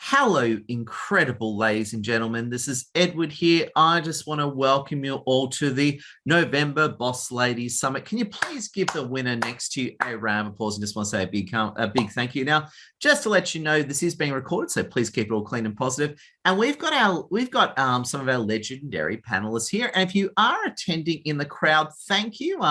Hello, incredible ladies and gentlemen. This is Edward here. I just want to welcome you all to the November Boss Ladies Summit. Can you please give the winner next to you a round of applause? And just want to say a big thank you. Now, just to let you know, this is being recorded, so please keep it all clean and positive. And we've got some of our legendary panelists here. And if you are attending in the crowd, thank you.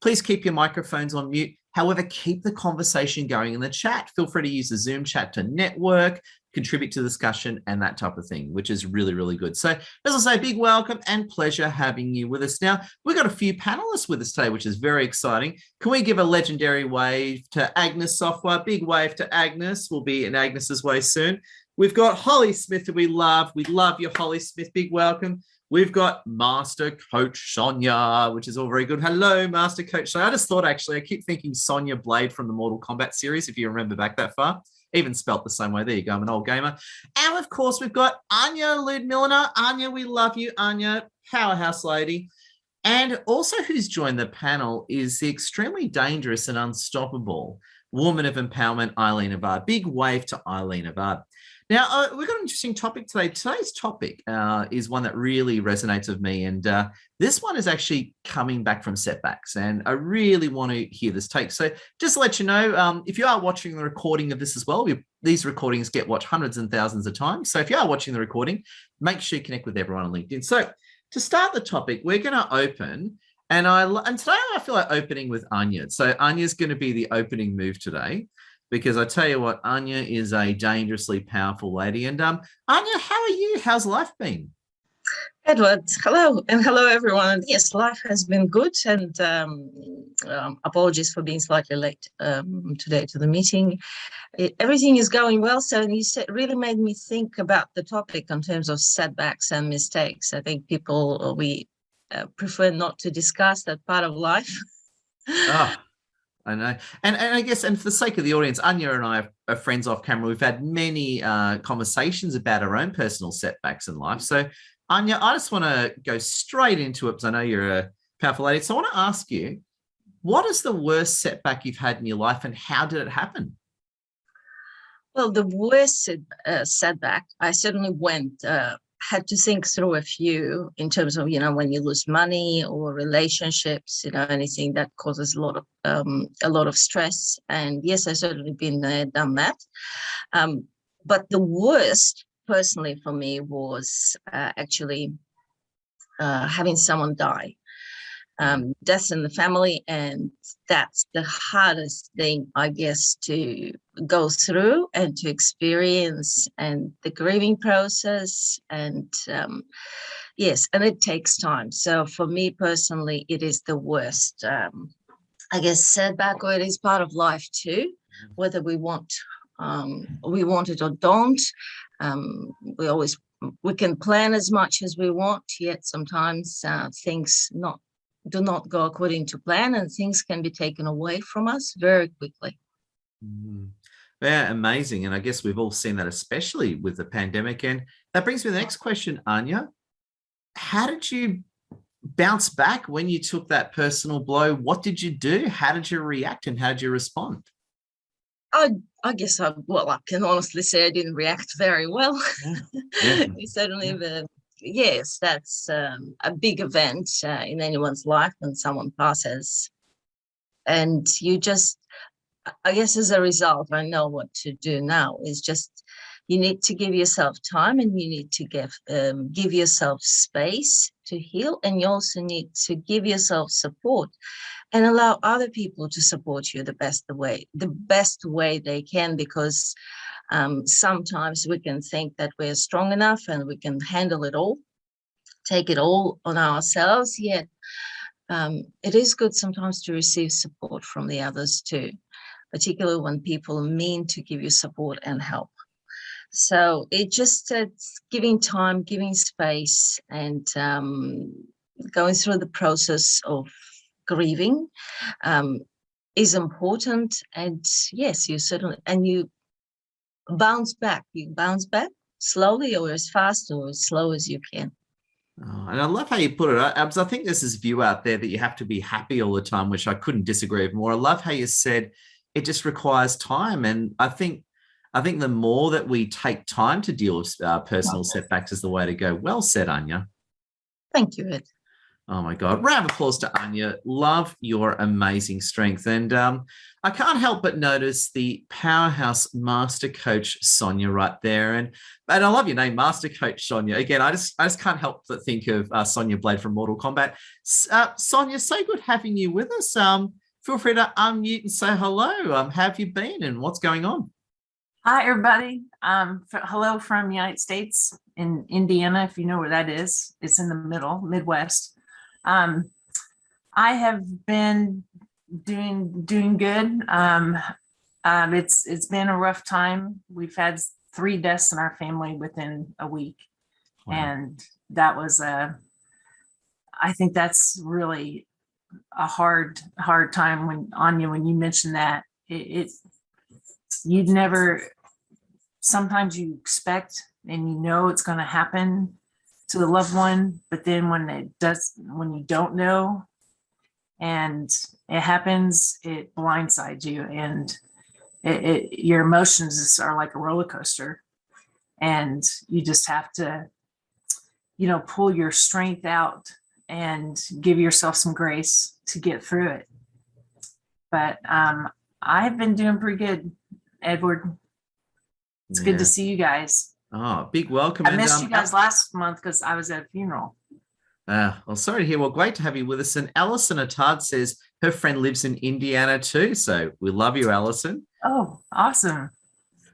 Please keep your microphones on mute. However, keep the conversation going in the chat. Feel free to use the Zoom chat to network, contribute to the discussion and that type of thing, which is really, really good. So as I say, big welcome and pleasure having you with us. Now, we've got a few panelists with us today, which is very exciting. Can we give a legendary wave to Agnes Software? Big wave to Agnes. We'll be in Agnes's way soon. We've got Holly Smith, who we love. We love you, Holly Smith. Big welcome. We've got Master Coach Sonia, which is all very good. Hello, Master Coach Sonia. I just thought, actually, I keep thinking Sonya Blade from the Mortal Kombat series, if you remember back that far. Even spelt the same way. There you go. I'm an old gamer. And, of course, we've got Anya Ludmilina. Anya, we love you. Anya, powerhouse lady. And also who's joined the panel is the extremely dangerous and unstoppable woman of empowerment, Eileen Vard. Big wave to Eileen Vard. Now, we've got an interesting topic today. Today's topic is one that really resonates with me. And this one is actually coming back from setbacks. And I really want to hear this take. So just to let you know, if you are watching the recording of this as well, these recordings get watched hundreds and thousands of times. So if you are watching the recording, make sure you connect with everyone on LinkedIn. So to start the topic, we're going to open. And today I feel like opening with Anya. So Anya's going to be the opening move today. Because I tell you what, Anya is a dangerously powerful lady. And Anya, how are you? How's life been? Edward, hello. And hello, everyone. Yes, life has been good. And apologies for being slightly late today to the meeting. Everything is going well. So you really made me think about the topic in terms of setbacks and mistakes. I think we prefer not to discuss that part of life. I know. And I guess, and for the sake of the audience, Anya and I are friends off camera. We've had many conversations about our own personal setbacks in life. So, Anya, I just want to go straight into it because I know you're a powerful lady. So I want to ask you, what is the worst setback you've had in your life and how did it happen? Well, the worst setback, I certainly had to think through a few in terms of, when you lose money or relationships, anything that causes a lot of stress. And yes, I've certainly been there, done that. But the worst personally for me was actually having someone die. Death in the family, and that's the hardest thing, I guess, to go through and to experience, and the grieving process, and yes, and it takes time. So for me personally, it is the worst, I guess, setback, or it is part of life too, whether we want it or don't. We can plan as much as we want, yet sometimes things do not go according to plan, and things can be taken away from us very quickly. Yeah, amazing. And I guess we've all seen that, especially with the pandemic. And that brings me to the next question, Anya. How did you bounce back when you took that personal blow? What did you do? How did you react and how did you respond? I guess I can honestly say I didn't react very well. Yeah. Certainly yes, that's a big event in anyone's life when someone passes. And you just, I guess as a result, I know what to do now is just, you need to give yourself time, and you need to give yourself space to heal. And you also need to give yourself support and allow other people to support you the best way they can, because sometimes we can think that we're strong enough and we can handle it all, take it all on ourselves. Yet it is good sometimes to receive support from the others too, particularly when people mean to give you support and help. So it's giving time, giving space, and going through the process of grieving is important. And yes, you bounce back. You bounce back slowly, or as fast or as slow as you can. Oh, and I love how you put it, Abs. I think there's this view out there that you have to be happy all the time, which I couldn't disagree with more. I love how you said it just requires time. And I think I think the more that we take time to deal with personal setbacks is the way to go. Well said, Anya. Thank you, Ed. Oh my God. Round of applause to Anya. Love your amazing strength. And I can't help but notice the powerhouse master coach, Sonia, right there. And I love your name, Master Coach Sonia. Again, I just can't help but think of Sonia Blade from Mortal Kombat. Sonia, so good having you with us. Feel free to unmute and say hello. How have you been and what's going on? Hi, everybody. Hello from the United States in Indiana, if you know where that is. It's in the middle, Midwest. I have been doing good. It's been a rough time. We've had 3 deaths in our family within a week. Wow. And that was I think that's really a hard time when Anya, when you mentioned that you'd never, sometimes you expect and you know it's going to happen to the loved one, but then when you don't know and it happens, it blindsides you, and your emotions are like a roller coaster, and you just have to, pull your strength out and give yourself some grace to get through it. But I've been doing pretty good, Edward. It's good to see you guys. Oh, big welcome. I missed you guys last month because I was at a funeral. Well, sorry to hear. Well, great to have you with us. And Alison Attard says her friend lives in Indiana too. So we love you, Alison. Oh, awesome.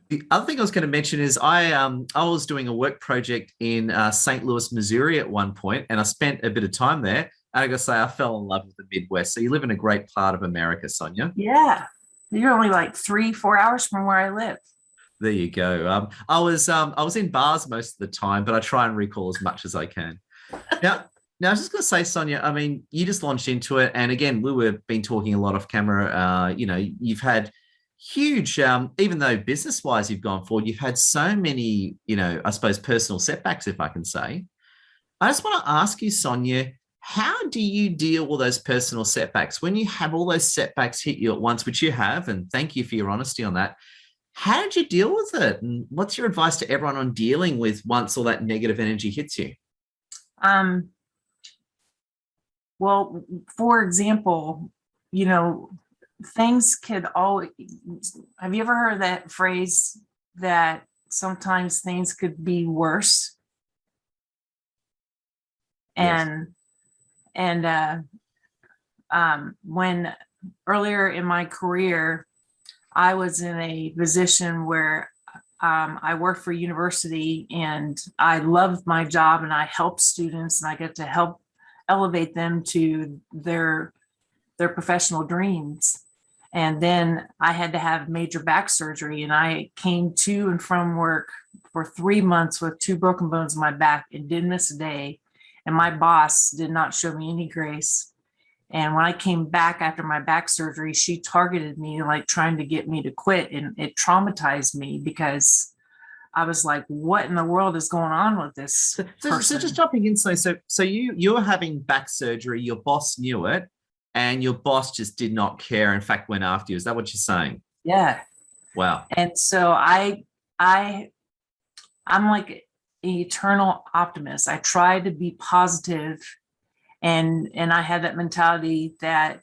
The other thing I was going to mention is I was doing a work project in St. Louis, Missouri at one point, and I spent a bit of time there. And I got to say, I fell in love with the Midwest. So you live in a great part of America, Sonia. Yeah. You're only like 3-4 hours from where I live. There you go. I was in bars most of the time, but I try and recall as much as I can. Now I was just going to say, Sonia, I mean, you just launched into it, and again, we've been talking a lot off camera. You've had huge, even though business-wise you've gone forward, you've had so many, I suppose, personal setbacks, if I can say. I just want to ask you, Sonia, how do you deal with those personal setbacks when you have all those setbacks hit you at once, which you have, and thank you for your honesty on that. How did you deal with it? And what's your advice to everyone on dealing with once all that negative energy hits you? Well, for example, things could always, have you ever heard that phrase that sometimes things could be worse? Yes. And when earlier in my career, I was in a position where I worked for a university, and I loved my job, and I helped students, and I get to help elevate them to their professional dreams. And then I had to have major back surgery, and I came to and from work for 3 months with 2 broken bones in my back and didn't miss a day. And my boss did not show me any grace. And when I came back after my back surgery, she targeted me, like trying to get me to quit. And it traumatized me because I was like, what in the world is going on with this person? So just jumping in, so you're having back surgery, your boss knew it, and your boss just did not care, in fact, went after you. Is that what you're saying? Yeah. Wow. And so I'm like an eternal optimist. I try to be positive. And I had that mentality that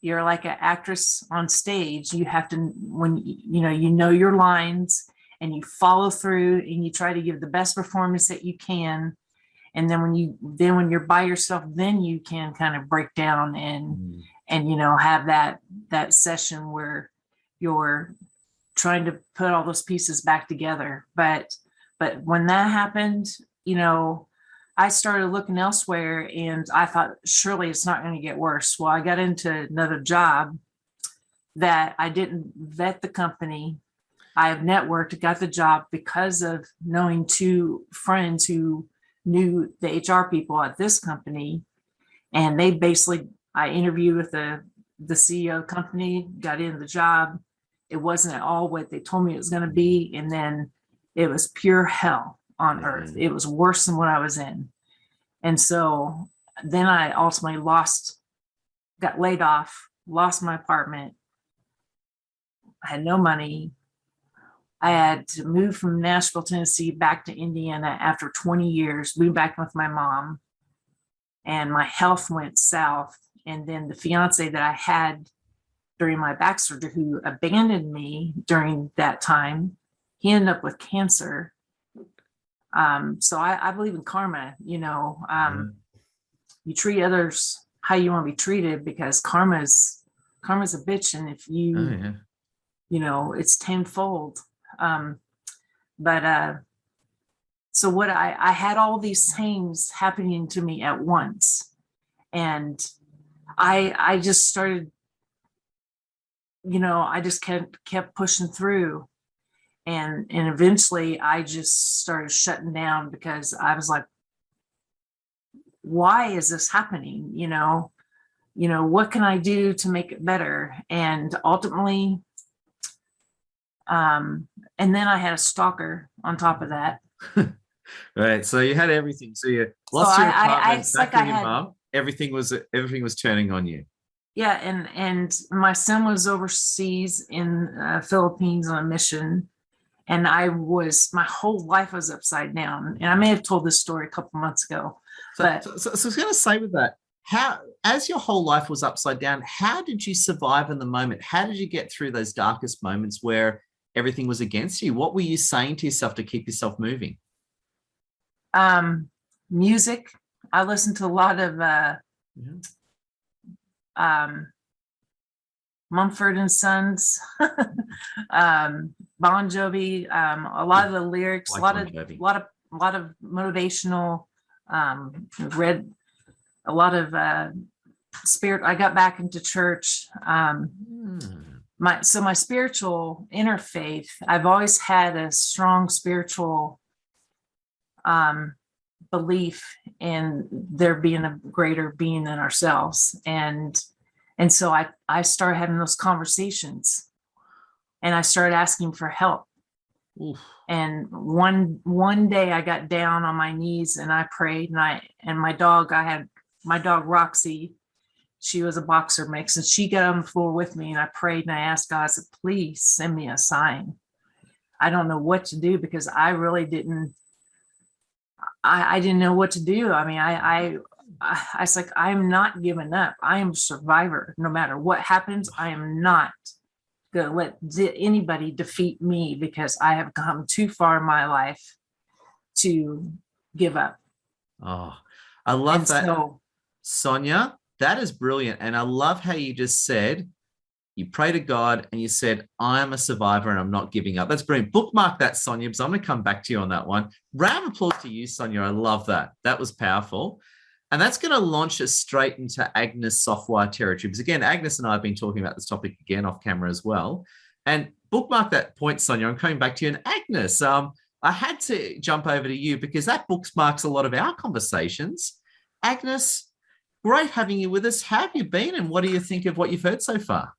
you're like an actress on stage. You have to, when you know your lines, and you follow through, and you try to give the best performance that you can. And then when you're by yourself, then you can kind of break down and have that session where you're trying to put all those pieces back together. But when that happened, I started looking elsewhere, and I thought, surely it's not going to get worse. Well, I got into another job that I didn't vet the company. I have networked, got the job because of knowing 2 friends who knew the HR people at this company. And they basically, I interviewed with the CEO of the company, got into the job. It wasn't at all what they told me it was going to be. And then it was pure hell on earth. It was worse than what I was in. And so then I ultimately got laid off, lost my apartment. I had no money. I had to move from Nashville, Tennessee back to Indiana after 20 years, moved back with my mom, and my health went south. And then the fiance that I had during my back surgery, who abandoned me during that time, he ended up with cancer. So I believe in karma, you treat others how you want to be treated, because karma's a bitch. And if you, it's tenfold. So what I had all these things happening to me at once, and I just started, I just kept pushing through, and eventually I just started shutting down, because I was like, why is this happening? What can I do to make it better? And ultimately, and then I had a stalker on top of that. Right. So you had everything. So you lost your apartment, back to your mom. Everything was turning on you. Yeah, and my son was overseas in Philippines on a mission, and my whole life was upside down. And I may have told this story a couple months ago. So I was going to say with that, as your whole life was upside down, how did you survive in the moment? How did you get through those darkest moments where everything was against you? What were you saying to yourself to keep yourself moving? Music. I listened to a lot of Mumford and Sons, Bon Jovi, a lot of the lyrics, a lot of motivational, read a lot of spirit. I got back into church. My spiritual interfaith, I've always had a strong spiritual belief in there being a greater being than ourselves. And so I started having those conversations, and I started asking for help. Oof. And one day I got down on my knees and I prayed, and my dog Roxy, she was a boxer mix, and she got on the floor with me, and I prayed and I asked God, I said, please send me a sign. I don't know what to do, because I really didn't know what to do. I mean, I was like, I'm not giving up. I am a survivor. No matter what happens, I am not going to let anybody defeat me, because I have come too far in my life to give up. Oh, I love that. So, Sonia, that is brilliant. And I love how you just said, you pray to God and you said, I am a survivor and I'm not giving up. That's brilliant. Bookmark that, Sonia, because I'm going to come back to you on that one. Round of applause to you, Sonia. I love that. That was powerful. And that's going to launch us straight into Agnes Softwire territory. Because again, Agnes and I have been talking about this topic again off camera as well. And bookmark that point, Sonia. I'm coming back to you. And Agnes, I had to jump over to you because that bookmarks a lot of our conversations. Agnes, great having you with us. How have you been, and what do you think of what you've heard so far?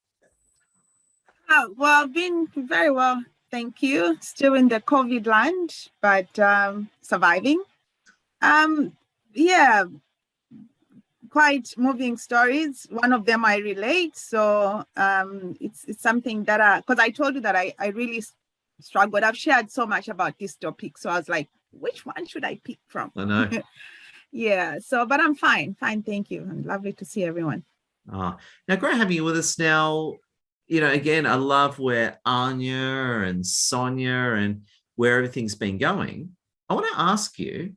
Well, I've been very well, thank you. Still in the COVID land, but surviving. Yeah, quite moving stories. One of them I relate. So it's something that, because I told you that I really struggled. I've shared so much about this topic. So I was like, which one should I pick from? I know. Yeah, so, but I'm fine, thank you. And lovely to see everyone. Now, great having you with us now. Again, I love where Anya and Sonia and where everything's been going. I want to ask you,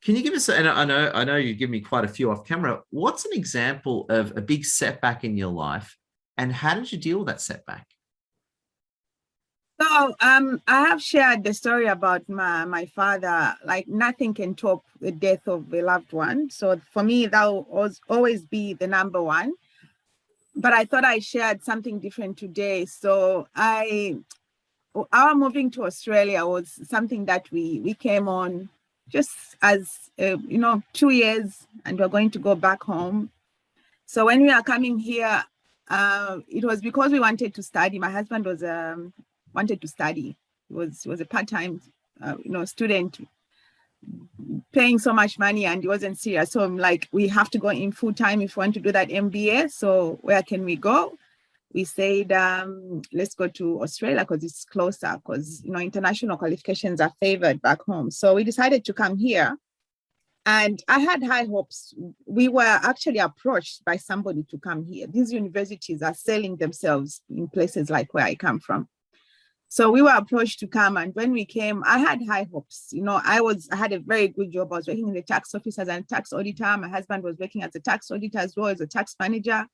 can you give us, and I know you give me quite a few off camera, what's an example of a big setback in your life, and how did you deal with that setback? So I have shared the story about my father. Like, nothing can top the death of a loved one. So for me, that will always be the number one. But I thought I shared something different today. So our moving to Australia was something that we came on just as 2 years, and we're going to go back home. So when we are coming here, it was because we wanted to study. My husband was wanted to study. He was a part-time student, paying so much money, and he wasn't serious. So I'm like, we have to go in full time if we want to do that MBA. So where can we go? we said, let's go to Australia because it's closer, because, you know, international qualifications are favored back home. So we decided to come here. And I had high hopes. We were actually approached by somebody to come here. These universities are selling themselves in places like where I come from. So we were approached to come. And when we came, I had high hopes. You know, I had a very good job. I was working in the tax office as a tax auditor. My husband was working as a tax auditor as well as a tax manager.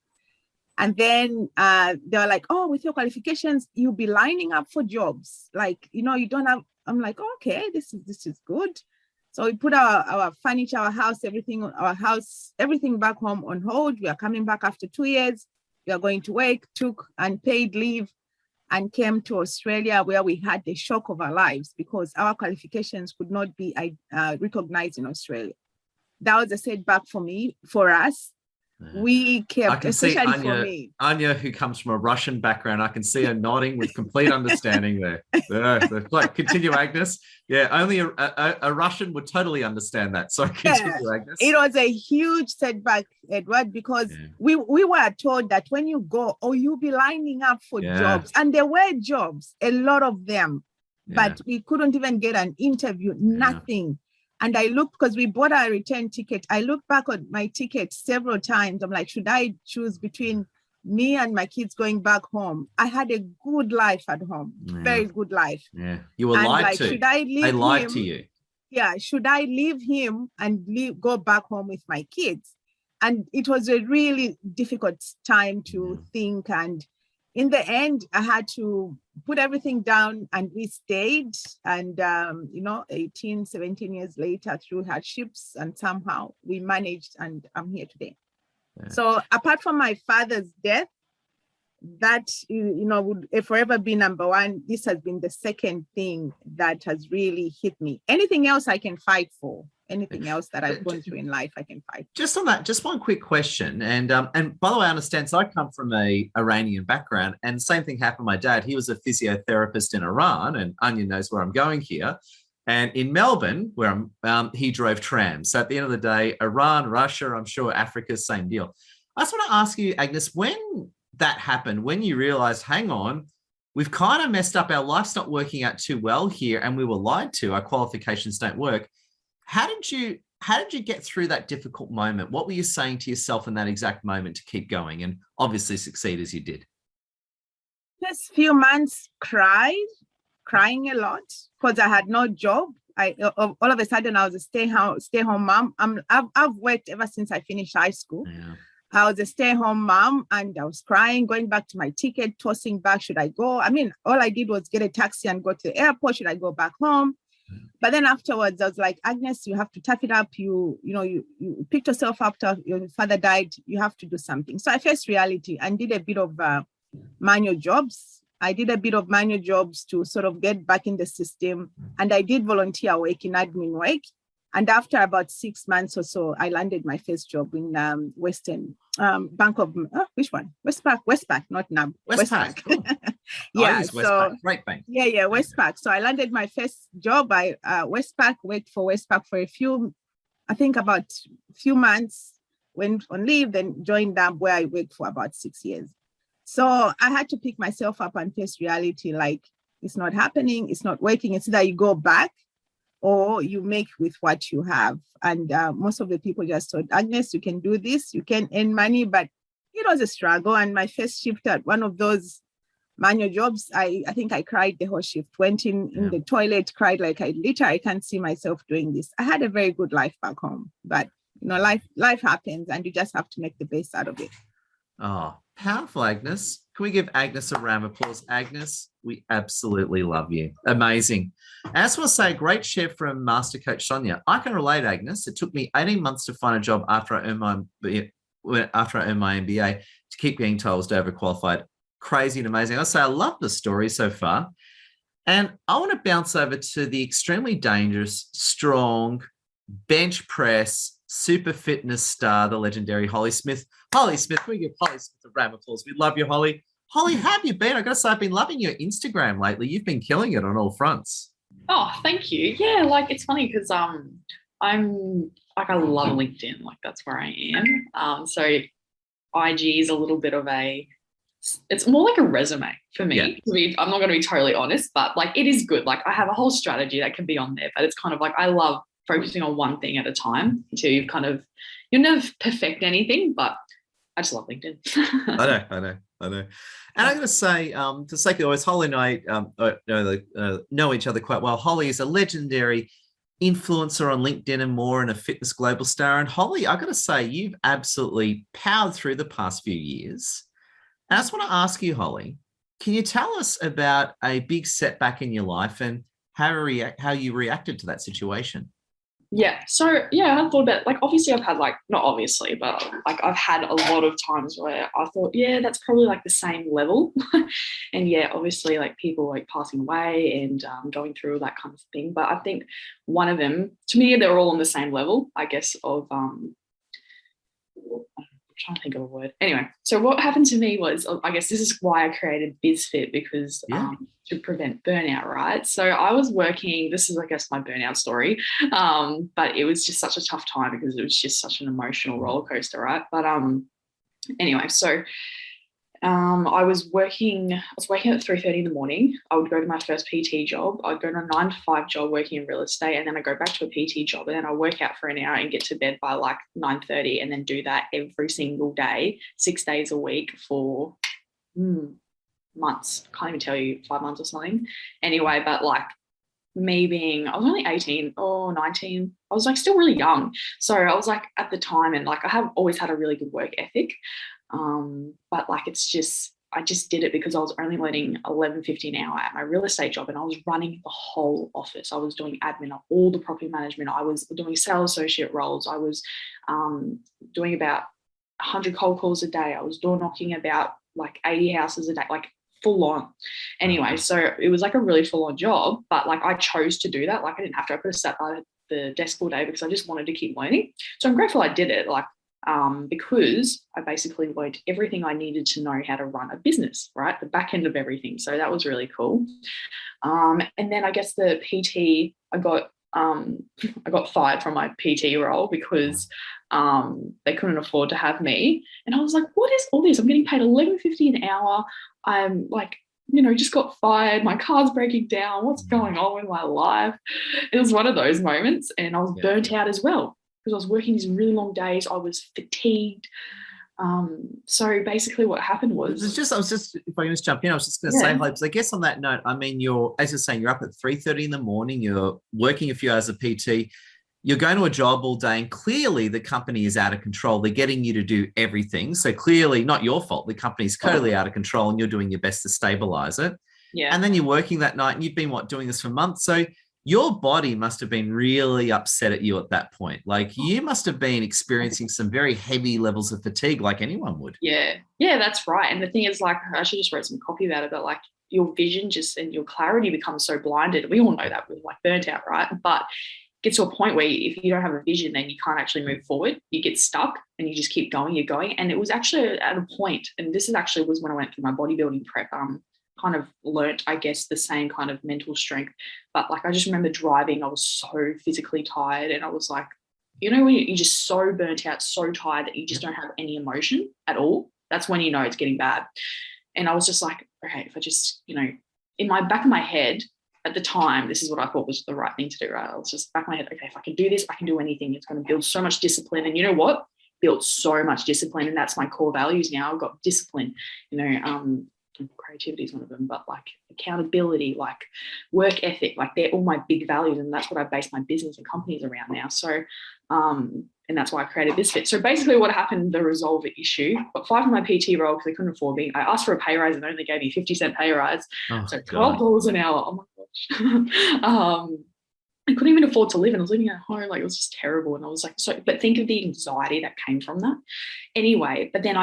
And then they were like, oh, with your qualifications, you'll be lining up for jobs. Like, you know, you don't have, I'm like, oh, okay, this is good. So we put our furniture, our house, everything back home on hold. We are coming back after 2 years. We are going to work, took unpaid leave, and came to Australia, where we had the shock of our lives because our qualifications could not be recognized in Australia. That was a setback for us. Yeah. We kept, I can see Anya, who comes from a Russian background. I can see her nodding with complete understanding there. Like, continue, Agnes. Yeah, only a Russian would totally understand that. So continue, Agnes. It was a huge setback, Edward, because we were told that when you go, you'll be lining up for jobs. And there were jobs, a lot of them, but we couldn't even get an interview, nothing. And I looked, because we bought our return ticket. I looked back on my ticket several times. I'm like, should I choose between me and my kids going back home? I had a good life at home, very good life. Yeah, you were lied to. Should I leave they lied to you. Yeah, should I leave him and go back home with my kids? And it was a really difficult time to think. And in the end, I had to put everything down, and we stayed. And, 18, 17 years later, through hardships, and somehow we managed, and I'm here today. Yeah. So apart from my father's death, that, would forever be number one. This has been the second thing that has really hit me. Anything else I can fight for. Anything else that I've gone through in life, I can fight. Just on that, just one quick question. And by the way, I understand, so I come from a Iranian background, and the same thing happened to my dad. He was a physiotherapist in Iran, and Anya knows where I'm going here. And in Melbourne, where he drove trams. So at the end of the day, Iran, Russia, I'm sure Africa, same deal. I just want to ask you, Agnes, when that happened, when you realized, hang on, we've kind of messed up, our life's not working out too well here, and we were lied to, our qualifications don't work. How did you get through that difficult moment? What were you saying to yourself in that exact moment to keep going and obviously succeed as you did? Just few months crying a lot because I had no job. All of a sudden I was a stay-home mom. I've worked ever since I finished high school. Yeah. I was a stay-home mom, and I was crying, going back to my ticket, tossing back. Should I go? I mean, all I did was get a taxi and go to the airport. Should I go back home? But then afterwards, I was like, Agnes, you have to tough it up. You picked yourself up after your father died. You have to do something. So I faced reality and did a bit of manual jobs. I did a bit of manual jobs to sort of get back in the system. And I did volunteer work in admin work. And after about 6 months or so, I landed my first job in Western Bank of, which one? Westpac, not NAB. Westpac. Cool. Yeah, so Great bank. Yeah, Westpac. So I landed my first job. Westpac, worked for Westpac for about a few months, went on leave, then joined NAB, where I worked for about 6 years. So I had to pick myself up and face reality, like, it's not happening, it's not working. It's either you go back or you make with what you have. And most of the people just thought, Agnes, you can do this, you can earn money, but it was a struggle. And my first shift at one of those manual jobs, I think I cried the whole shift, went in the toilet, cried like I can't see myself doing this. I had a very good life back home, but life happens, and you just have to make the best out of it. Oh, powerful, Agnes. Can we give Agnes a round of applause? Agnes, we absolutely love you. Amazing. I just want to say, great share from Master Coach Sonia. I can relate, Agnes. It took me 18 months to find a job after I earned my MBA to keep getting told I was overqualified. Crazy and amazing. I'll say I love the story so far. And I want to bounce over to the extremely dangerous, strong, bench press, super fitness star, the legendary Holly Smith. Holly Smith, can we give Holly Smith a round of applause? We love you, Holly. Holly, how have you been? I've got to say, I've been loving your Instagram lately. You've been killing it on all fronts. Oh, thank you. Yeah, like, it's funny because I'm like, I love LinkedIn. Like, that's where I am. So IG is a little bit of a it's more like a resume for me. Yeah. I'm not going to be totally honest, but like it is good. Like I have a whole strategy that can be on there, but it's kind of like I love focusing on one thing at a time until you'll never perfect anything, but I just love LinkedIn. I know. And I'm going to say, for the sake of always, Holly and I know each other quite well. Holly is a legendary influencer on LinkedIn and more, and a fitness global star. And Holly, I've got to say, you've absolutely powered through the past few years. And I just want to ask you, Holly, can you tell us about a big setback in your life and how you reacted to that situation? Yeah. So yeah, I thought about, like, obviously I've had, like, not obviously, but like I've had a lot of times where I thought, yeah, that's probably like the same level. And yeah, obviously like people like passing away and going through that kind of thing. But I think one of them, to me, they're all on the same level, I guess, of I'm trying to think of a word. Anyway, so what happened to me was, I guess this is why I created BizFit, because to prevent burnout, right? So I was working, this is, I guess, my burnout story, but it was just such a tough time because it was just such an emotional roller coaster, right? But anyway, so I was working at 3:30 in the morning. I would go to my first PT job. I'd go to a 9 to 5 job working in real estate, and then I go back to a PT job, and then I work out for an hour and get to bed by like 9:30, and then do that every single day, 6 days a week for months. Can't even tell you, 5 months or something. Anyway, but like I was only 18 or 19. I was like still really young. So I was like at the time, and like I have always had a really good work ethic. But like I just did it because I was only learning $11.50 an hour at my real estate job, and I was running the whole office. I was doing admin, all the property management. I was doing sales associate roles. I was doing about 100 cold calls a day. I was door knocking about like 80 houses a day, like full on. Anyway, so it was like a really full on job, but like I chose to do that. Like I didn't have to. I could have sat by the desk all day because I just wanted to keep learning. So I'm grateful I did it. Like because I basically learned everything I needed to know how to run a business, right? The back end of everything. So that was really cool. And then I guess the PT, I got fired from my PT role because they couldn't afford to have me. And I was like, what is all this? I'm getting paid $11.50 an hour. I'm like, just got fired. My car's breaking down. What's going on with my life? It was one of those moments, and I was burnt out as well, because I was working these really long days. I was fatigued. So basically what happened was... if I can just jump in, I was just going to say, because I guess on that note, I mean, as you're saying, you're up at 3:30 in the morning, you're working a few hours of PT, you're going to a job all day, and clearly the company is out of control. They're getting you to do everything. So clearly not your fault. The company's totally out of control, and you're doing your best to stabilize it. Yeah. And then you're working that night, and you've been doing this for months. So your body must have been really upset at you at that point. Like you must have been experiencing some very heavy levels of fatigue, like anyone would. Yeah, that's right. And the thing is, like, I should just wrote some copy about it, but like your vision and your clarity becomes so blinded. We all know that with like burnt out, right? But it gets to a point where if you don't have a vision, then you can't actually move forward. You get stuck and you just keep going, you're going. And it was actually at a point, and this was when I went through my bodybuilding prep, kind of learnt, I guess, the same kind of mental strength. But like I just remember driving, I was so physically tired, and I was like, when you're just so burnt out, so tired that you just don't have any emotion at all, that's when you know it's getting bad. And I was just like, okay, if I just, in my back of my head at the time, this is what I thought was the right thing to do, right? I was just back of my head, okay, if I can do this, I can do anything. It's going to build so much discipline. And you know what? Built so much discipline, and that's my core values now. I've got discipline, creativity is one of them, but like accountability, like work ethic, like they're all my big values, and that's what I base my business and companies around now. So and that's why I created BizFit. So basically what happened, the resolve issue, got fired from my PT role because they couldn't afford me. I asked for a pay rise and they only gave me 50-cent pay rise. So $12 an hour. Oh my gosh. I couldn't even afford to live, and I was living at home. Like, it was just terrible. And I was like, but think of the anxiety that came from that. Anyway, but then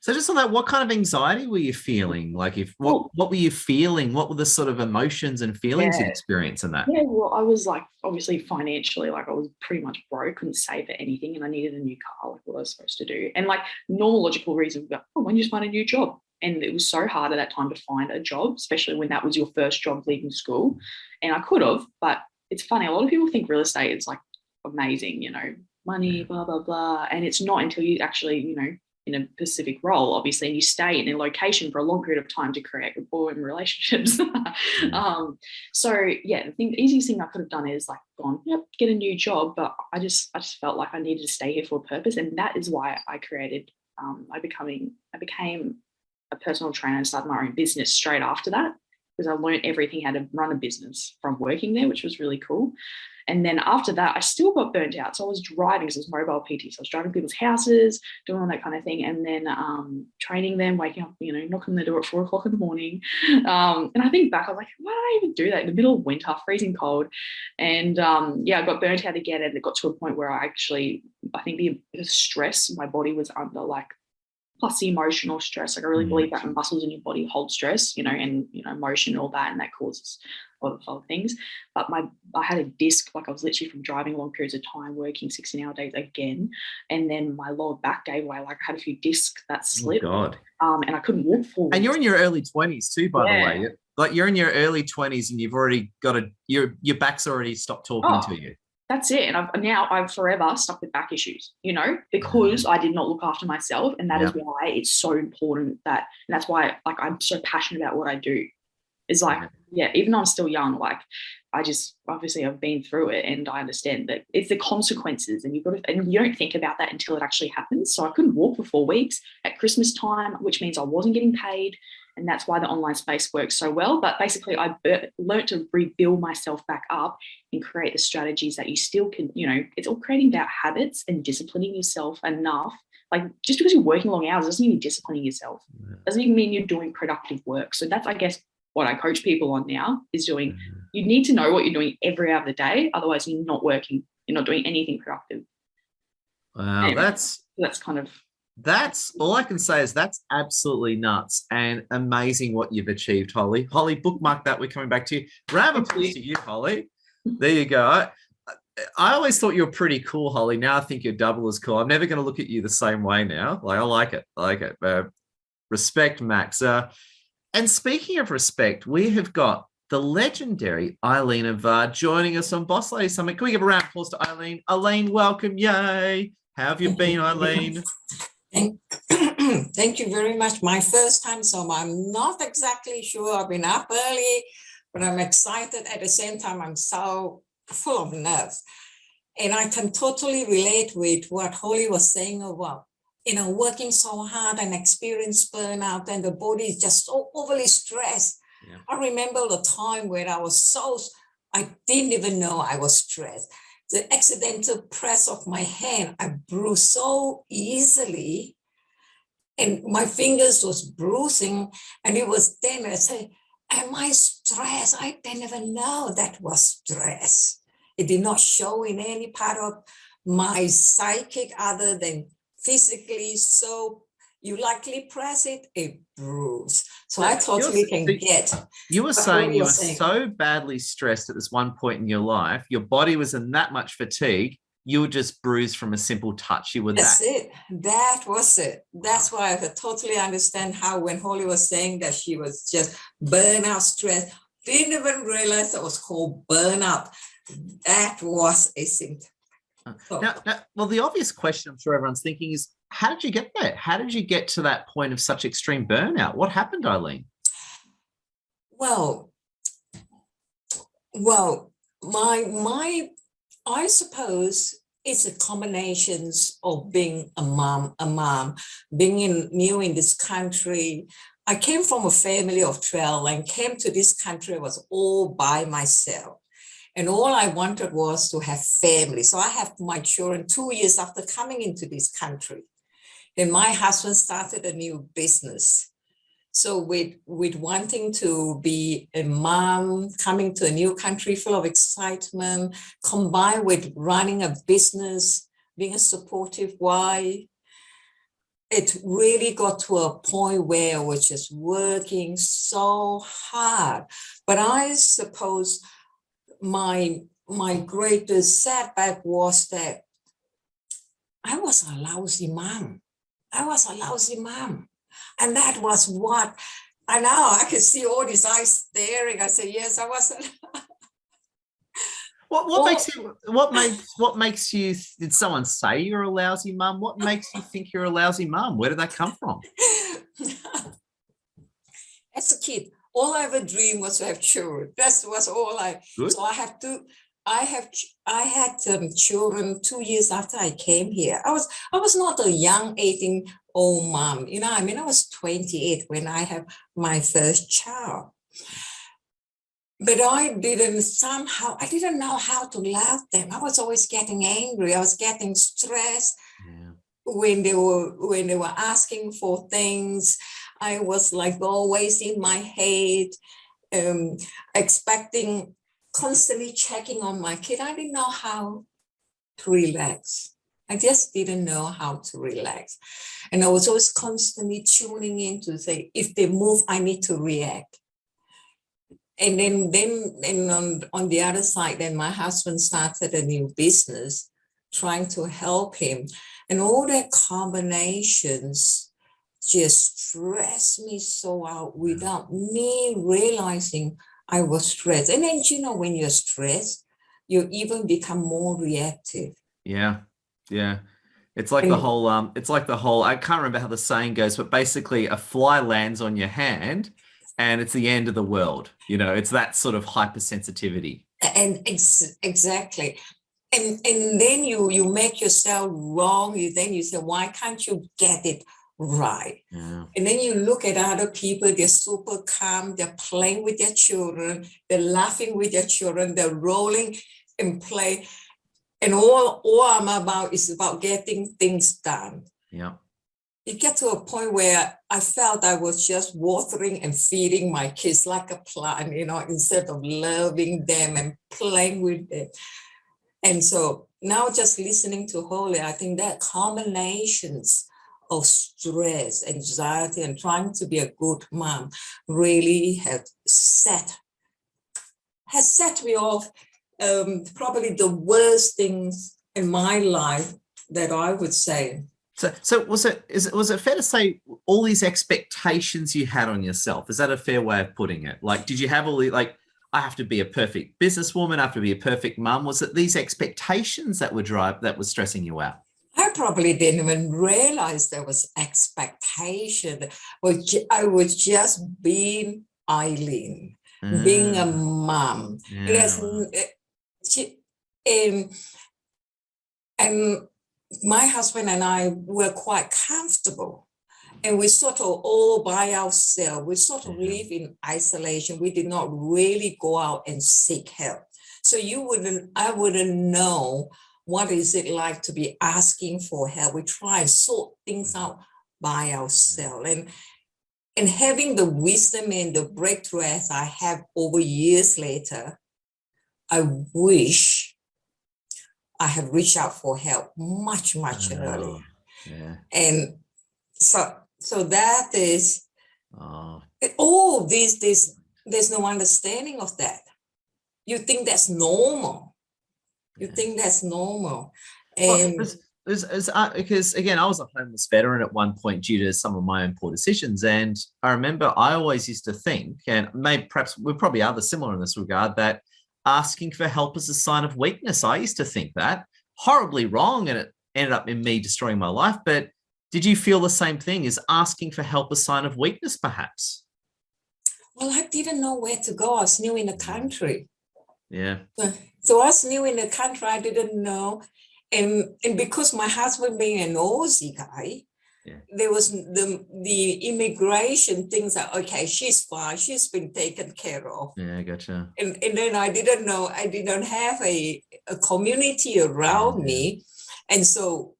So just on that, what kind of anxiety were you feeling? Like what were you feeling? What were the sort of emotions and feelings you'd experience in that? Yeah, well, I was like, obviously financially, like I was pretty much broke, couldn't save for anything. And I needed a new car, like what I was supposed to do. And like normal logical reason, when you just find a new job. And it was so hard at that time to find a job, especially when that was your first job leaving school. And I could have, but it's funny, a lot of people think real estate is like amazing, money, blah, blah, blah. And it's not until you actually, in a specific role, obviously, and you stay in a location for a long period of time to create rapport and relationships. So yeah, the easiest thing I could have done is like gone, yep, get a new job. But I just felt like I needed to stay here for a purpose. And that is why I created, I became a personal trainer and started my own business straight after that, because I learned everything how to run a business from working there, which was really cool. And then after that, I still got burnt out. So I was driving, because it was mobile PT. So I was driving people's houses, doing all that kind of thing. And then training them, waking up, knocking on the door at 4 o'clock in the morning. And I think back, I was like, why did I even do that in the middle of winter, freezing cold? And I got burnt out again. And it got to a point where I think the stress my body was under, like, plus the emotional stress. Like, I really believe that the muscles in your body hold stress, and emotion and all that, and that causes a lot of other things. But I had a disc, like I was literally from driving long periods of time, working 16-hour days again, and then my lower back gave way. Like, I had a few discs that slipped. Oh God. And I couldn't walk forward. And you're in your early 20s too, by the way. Like, you're in your early 20s and you've already got your back's already stopped talking to you. That's it. And I've forever stuck with back issues, because I did not look after myself. And that is why it's so important and that's why, like, I'm so passionate about what I do. It's like, even though I'm still young, like, I just, obviously I've been through it, and I understand that it's the consequences, and and you don't think about that until it actually happens. So I couldn't walk for 4 weeks at Christmas time, which means I wasn't getting paid. And that's why the online space works so well. But basically, I learned to rebuild myself back up and create the strategies that you still can, it's all creating about habits and disciplining yourself enough. Like, just because you're working long hours doesn't mean you're disciplining yourself. Doesn't even mean you're doing productive work. So that's, I guess, what I coach people on now is doing. You need to know what you're doing every hour of the day. Otherwise, you're not working. You're not doing anything productive. Wow, anyway, that's kind of. That's all I can say is that's absolutely nuts and amazing what you've achieved, Holly. Holly, bookmark that. We're coming back to you. Round of applause to you, Holly. There you go. I always thought you were pretty cool, Holly. Now I think you're double as cool. I'm never going to look at you the same way now. Like, I like it. Respect, Max. And speaking of respect, we have got the legendary Eileen Vard joining us on Boss Lady Summit. Can we give a round of applause to Eileen? Eileen, welcome. Yay. How have you been, Eileen? Thank you very much. My first time, so I'm not exactly sure. I've been up early, but I'm excited. At the same time, I'm so full of nerves. And I can totally relate with what Holly was saying about, working so hard and experience burnout, and the body is just so overly stressed. Yeah. I remember the time when I didn't even know I was stressed. The accidental press of my hand, I bruised so easily, and my fingers was bruising, and it was then I said, am I stressed? I didn't even know that was stress. It did not show in any part of my psychic other than physically. So you likely press it bruise. So I totally can get. You were saying you were so badly stressed at this one point in your life, your body was in that much fatigue, you were just bruised from a simple touch. You were That's it. That was it. That's why I could totally understand how when Holly was saying that she was just burnout stress, didn't even realize that was called burnout. That was a symptom. Well, the obvious question I'm sure everyone's thinking is, how did you get there? How did you get to that point of such extreme burnout? What happened, Eileen? Well, I suppose it's a combination of being a mom, being new in this country. I came from a family of 12 and came to this country. I was all by myself. And all I wanted was to have family. So I have my children 2 years after coming into this country. Then my husband started a new business. So with wanting to be a mom, coming to a new country full of excitement, combined with running a business, being a supportive wife, it really got to a point where I was just working so hard. But I suppose my greatest setback was that I was a lousy mom. And that was what, I know, I could see all these eyes staring. I said, yes, I was. What makes you, did someone say you're a lousy mum? What makes you think you're a lousy mum? Where did that come from? As a kid, all I ever dreamed was to have children. That was all Good. So I had children 2 years after I came here. I was not a young 18-year-old mom. You know, I mean, I was 28 when I had my first child. But I didn't know how to love them. I was always getting angry. I was getting stressed when they were asking for things. I was like always in my head, expecting, constantly checking on my kid. I didn't know how to relax. I just didn't know how to relax. And I was always constantly tuning in to say, if they move, I need to react. And then on the other side, then my husband started a new business, trying to help him. And all that combinations just stressed me so out without me realizing I was stressed. And then, you know, when you're stressed, you even become more reactive. Yeah. It's like the whole, I can't remember how the saying goes, but basically a fly lands on your hand and it's the end of the world. You know, it's that sort of hypersensitivity. And exactly. And then you make yourself wrong. Then you say, why can't you get it right? Yeah. And then you look at other people, they're super calm, they're playing with their children, they're laughing with their children, they're rolling in play. And all I'm about is about getting things done. Yeah. It get to a point where I felt I was just watering and feeding my kids like a plant, you know, instead of loving them and playing with them. And so now just listening to Holly, I think that combinations of stress, anxiety, and trying to be a good mom really has set me off probably the worst things in my life that I would say. So was it fair to say all these expectations you had on yourself? Is that a fair way of putting it? Like, did you have all the, like, I have to be a perfect businesswoman, I have to be a perfect mum? Was it these expectations that were stressing you out? I probably didn't even realize there was expectation. I was just being Eileen, being a mom. And my husband and I were quite comfortable, and we sort of all by ourselves. We sort of live in isolation. We did not really go out and seek help. So I wouldn't know what is it like to be asking for help. We try and sort things out by ourselves. And having the wisdom and the breakthrough as I have over years later, I wish I had reached out for help much earlier. Yeah. And so that is, there's no understanding of that. You think that's normal. You think that's normal. And because again, I was a homeless veteran at one point due to some of my own poor decisions. And I remember I always used to think, and perhaps we probably are similar in this regard, that asking for help is a sign of weakness. I used to think that, horribly wrong, and it ended up in me destroying my life. But did you feel the same thing? Is asking for help a sign of weakness, perhaps? Well, I didn't know where to go. I was new in the country. Yeah. So I was new in the country. I didn't know. And because my husband being an Aussie guy, there was the immigration things that, okay, she's fine, she's been taken care of. Yeah, gotcha. And then I didn't know, I didn't have a community around me. And so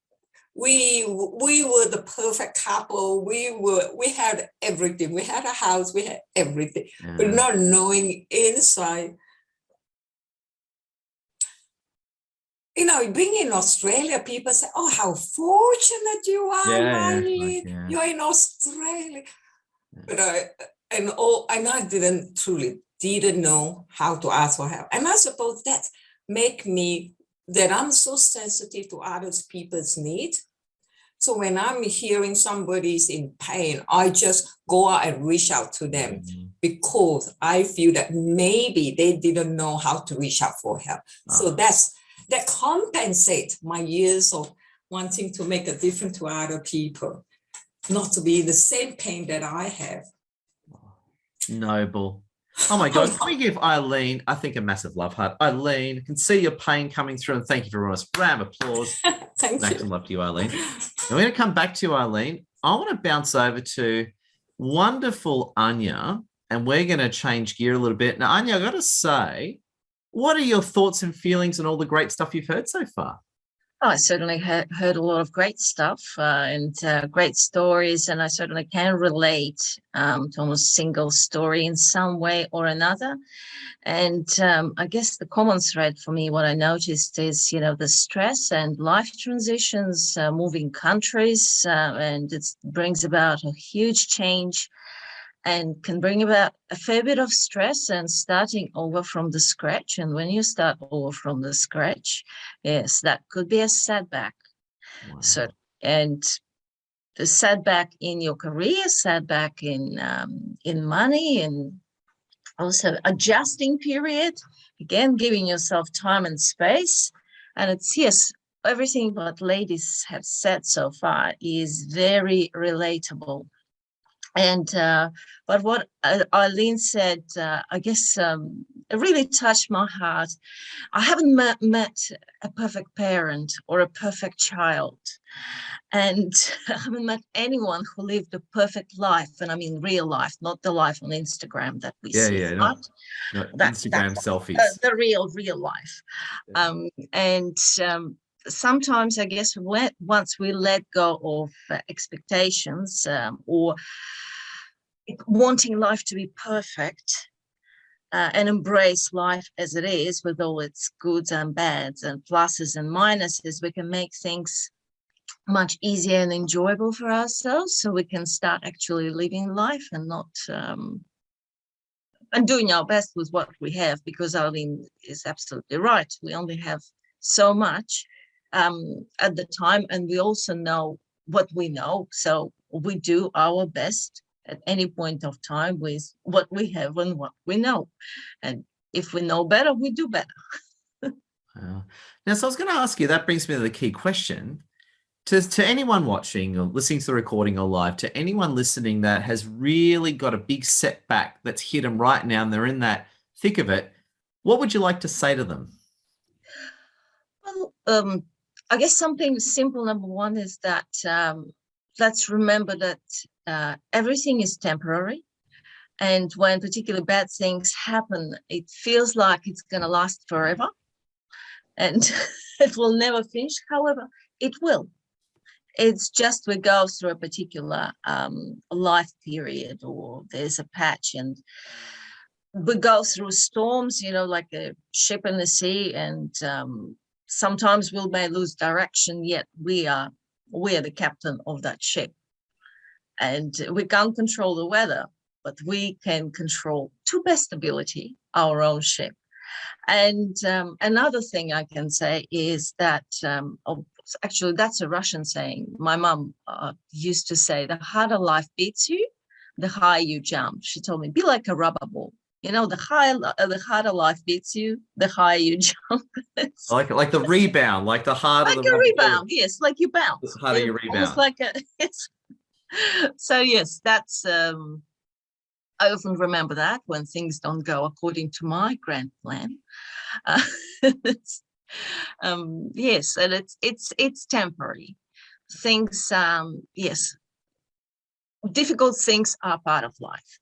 we were the perfect couple. We had everything. We had a house, we had everything, but not knowing inside. You know, being in Australia, people say, oh, how fortunate you are, Eileen. You're in Australia. But I didn't know how to ask for help. And I suppose that make me, that I'm so sensitive to other people's needs. So when I'm hearing somebody's in pain, I just go out and reach out to them because I feel that maybe they didn't know how to reach out for help. So that compensates my years of wanting to make a difference to other people, not to be in the same pain that I have. Noble. Oh my God. Can we give Eileen, I think, a massive love heart? Eileen, can see your pain coming through, and thank you for us. Round of applause. Thank you. Love to you, Eileen. And we're going to come back to you, Eileen. I want to bounce over to wonderful Anya, and we're going to change gear a little bit. Now, Anya, I got to say, what are your thoughts and feelings on all the great stuff you've heard so far? Oh, I certainly heard a lot of great stuff and great stories, and I certainly can relate to almost single story in some way or another. And I guess the common thread for me, what I noticed is, the stress and life transitions, moving countries, and it brings about a huge change and can bring about a fair bit of stress and starting over from the scratch. And when you start over from the scratch, yes, that could be a setback. Wow. So, and the setback in your career, setback in money, and also adjusting period, again, giving yourself time and space. And it's, yes, everything what ladies have said so far is very relatable. And but what Eileen said, I guess it really touched my heart. I haven't met a perfect parent or a perfect child. And I haven't met anyone who lived a perfect life. And I mean real life, not the life on Instagram that we see. Yeah, not Instagram selfies. The real life. Yeah. Sometimes I guess once we let go of expectations or wanting life to be perfect and embrace life as it is with all its goods and bads and pluses and minuses, we can make things much easier and enjoyable for ourselves, so we can start actually living life and not and doing our best with what we have, because Eileen is absolutely right. We only have so much at the time, and we also know what we know, so we do our best at any point of time with what we have and what we know. And if we know better, we do better. Now, so I was going to ask you, that brings me to the key question. To anyone watching or listening to the recording or live, to anyone listening that has really got a big setback that's hit them right now and they're in that thick of it, what would you like to say to them? Well, I guess something simple, number one, is that let's remember that everything is temporary. And when particularly bad things happen, it feels like it's going to last forever. And it will never finish. However, it will. It's just we go through a particular life period, or there's a patch, and we go through storms, like a ship in the sea, and sometimes we may lose direction, yet we are the captain of that ship. And we can't control the weather, but we can control, to best ability, our own ship. And another thing I can say is that, actually, that's a Russian saying. My mom used to say, the harder life beats you, the higher you jump. She told me, be like a rubber ball. The harder life beats you, the higher you jump. like the rebound, like the harder like the a rebound, ball, yes, like you bounce. the harder you rebound. Almost like yes. So yes, that's I often remember that when things don't go according to my grand plan. Yes, and it's temporary. Things, yes, difficult things are part of life.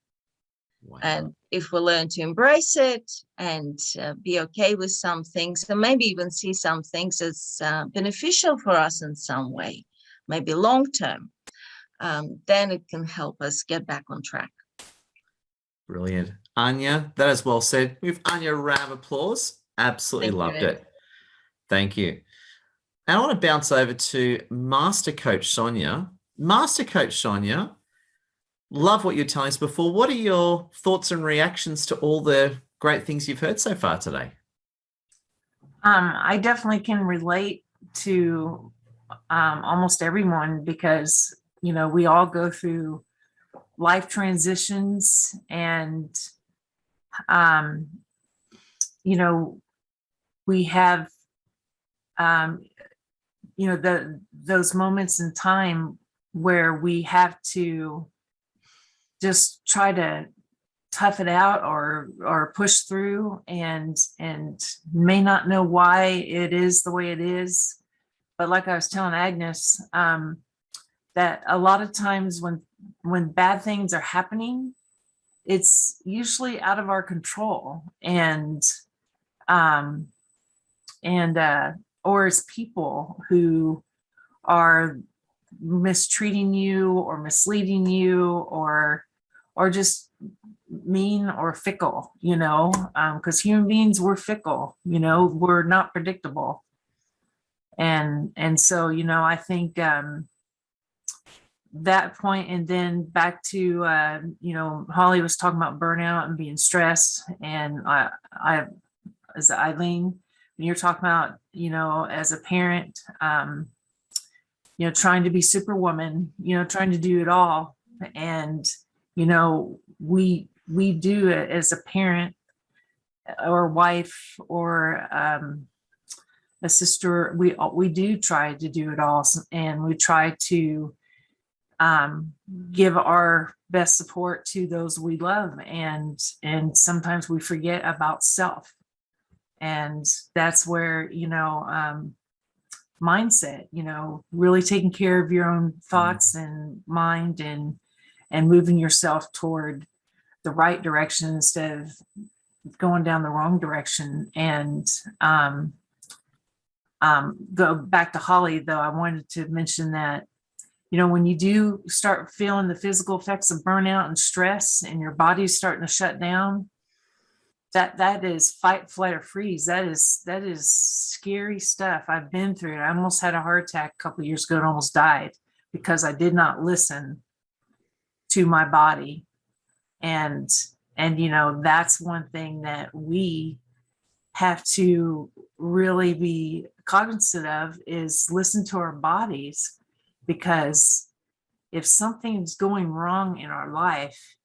Wow. And if we learn to embrace it and be okay with some things, and maybe even see some things as beneficial for us in some way, maybe long term, then it can help us get back on track. Brilliant. Anya, that is well said. Give Anya a round of applause. Absolutely loved it. Thank you. And I want to bounce over to Master Coach Sonia. Master Coach Sonia, love what you're telling us before. What are your thoughts and reactions to all the great things you've heard so far today? I definitely can relate to almost everyone, because, we all go through life transitions, and, we have, those moments in time where we have to just try to tough it out or push through, and may not know why it is the way it is. But like I was telling Agnes, that a lot of times when bad things are happening, it's usually out of our control, or it's people who are mistreating you or misleading you, or just mean or fickle, because human beings, we're fickle, we're not predictable. And so, I think that point, and then back to, Holly was talking about burnout and being stressed. And I as Eileen, when you're talking about, as a parent, trying to be superwoman, trying to do it all. And, we do it as a parent or wife or a sister. We do try to do it all. And we try to give our best support to those we love. And sometimes we forget about self. And that's where, mindset, really taking care of your own thoughts and mind, and moving yourself toward the right direction instead of going down the wrong direction. And go back to Holly, though, I wanted to mention that, when you do start feeling the physical effects of burnout and stress, and your body's starting to shut down, that is fight, flight, or freeze. That is scary stuff. I've been through it. I almost had a heart attack a couple of years ago and almost died because I did not listen to my body. And that's one thing that we have to really be cognizant of, is listen to our bodies, because if something's going wrong in our life,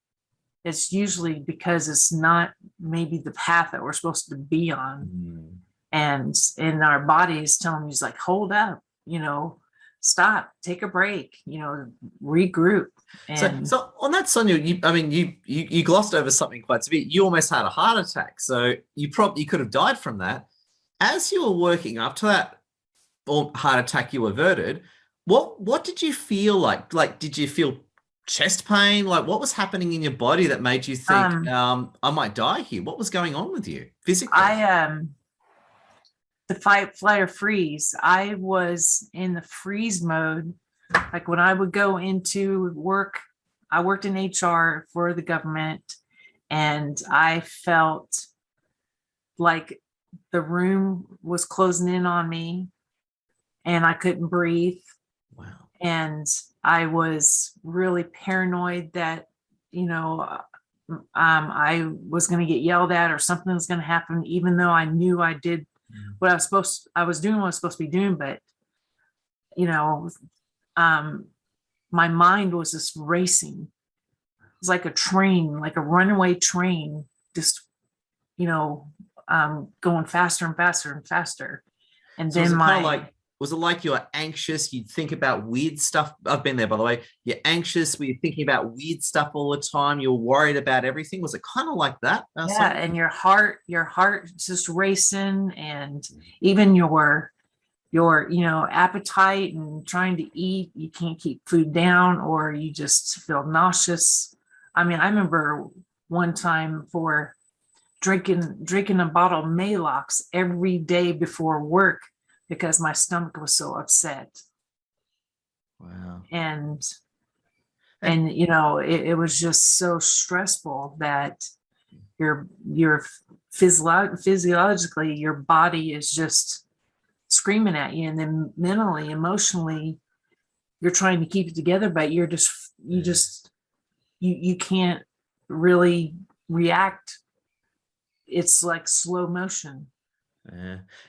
it's usually because it's not maybe the path that we're supposed to be on. And our body is telling you, like, hold up, stop, take a break, regroup. And so on that, Sonia, you glossed over something quite a bit. You almost had a heart attack, so you could have died from that. As you were working up to that heart attack you averted, what did you feel like? Like, did you feel chest pain? Like, what was happening in your body that made you think, I might die here? What was going on with you physically? The fight, flight, or freeze. I was in the freeze mode. Like, when I would go into work, I worked in HR for the government, and I felt like the room was closing in on me and I couldn't breathe. Wow. And I was really paranoid that, I was going to get yelled at or something was going to happen, even though I knew I did what I was doing what I was supposed to be doing. But, my mind was just racing. It was like a train, like a runaway train, just, going faster and faster and faster. And So then was it like you're anxious? You'd think about weird stuff. I've been there, by the way. You're anxious. Were you thinking about weird stuff all the time? You're worried about everything. Was it kind of like that? Yeah, and your heart just racing, and even your appetite and trying to eat. You can't keep food down, or you just feel nauseous. I mean, I remember one time for drinking a bottle of Maalox every day before work, because my stomach was so upset. Wow. And it was just so stressful that your physiologically, your body is just screaming at you. And then mentally, emotionally, you're trying to keep it together, but you can't really react. It's like slow motion.